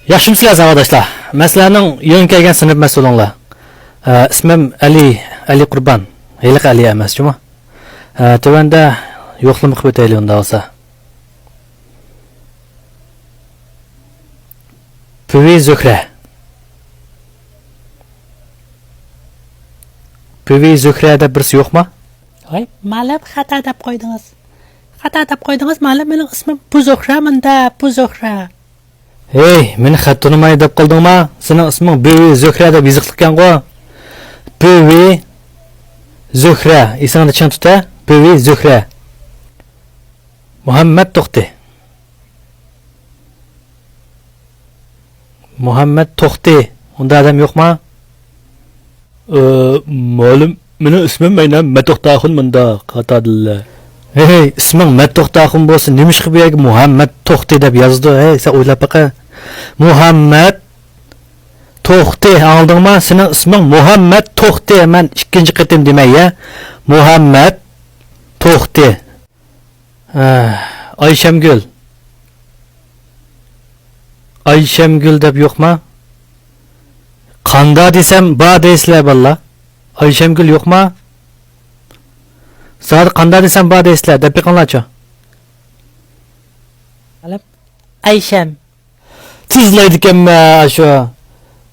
Yaxshimisiz arkadaşlar. Men sizlarning yangi kelgan sinf mas'ulinglar. İsmim Ali Qurban. Heliq Ali emas, juma. Tövanda yo'qlama qilib o'taylik unda olsa. Püvi Zöhre. Püvi Zöhre'de birisi yo'qmi? Ay, ma'lum xato deb qo'ydingiz. Xato deb qo'ydingiz, ma'lum mening ismim Puzohra menda, Puzohra. Hey, meni xat tanimay deb qoldingmi? Sening isming Püvi Zöhre deb yoziqlikan qo'y. Püvi Zöhre, ismini chin tuta. Püvi Zöhre. Muhammed To'xti. Muhammed To'xti. Unda adam yo'qmi? Ma'lum, mening ismim aynan Mato'xtaxun menda, qatadilla. Hey, isming Mato'xtaxun bo'lsa, nima ish qilib yerga Muhammed To'xti deb yozdi? Hey, sen o'ylab baqa. Muhammed To'xti, aldingmi? Sening isming Muhammed To'xti. Men ikkinchi qatim demay ya. Muhammed To'xti. Ayşemgül. Ayşemgül deb yo'qmi? Qanda desam, ba deysizlar valla. Ayşemgül yo'qmi? Sizlar qanda desam, ba deysizlar, deb biqinglarchi. Ma'lum Ayshem. Tizlaydi ekanmi shu.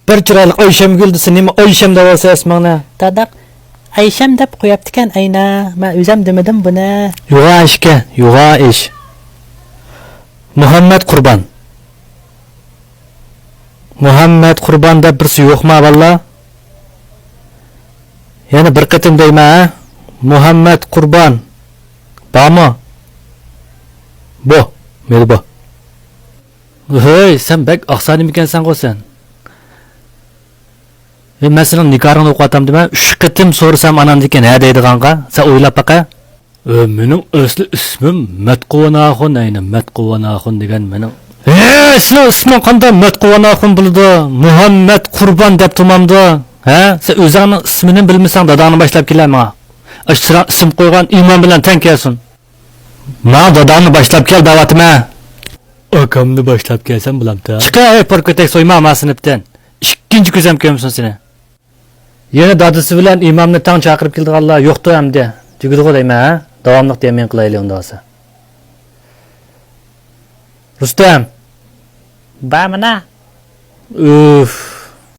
Bir chiroyli Ayşemgül desa, nima Ayşem deb olsa ismingni? Dadaq Ayshem deb qo'yaptikan ayna. Men o'zim demadim buni. Yo'g'a ishga, yo'g'a ish. Muhammed Qurban. Muhammed Qurban deb birisi yo'qmi valla? Yana bir qatim deyman, ha? Muhammed Qurban. Bormi? Bu, meni bu. Hey, sen bek oqsanim ekansan qo'ysan. Men sening nikoringni o'qiyatam dema, 3 qatim so'rasam anam degan ha deydiganqa, sen o'ylab baqa. Mening asli ismim Matquvanaxun, aynan Matquvanaxun degan mening. Sening isming qanday Matquvanaxun bo'ldi? Muhammed Qurban deb turmamdi. Ha? Sen o'zingning ismini bilmasang, dadangni boshlab kelama. Ashra ism qo'ygan imom bilan teng kelsin. Men dadangni boshlab kel da'vatma. Akamni boshlab kelsam bilamda. Chiqay porkotek so'yma sinfdan. Ikkinchi ko'zam ko'msin seni. Yana dadasi bilan imomni tang chaqirib keldiganlar yo'qdi hamda. Tugidi deyman, ha? Davomliq demen qilaylik unda olsa. Rustam. Ba mana. Uf.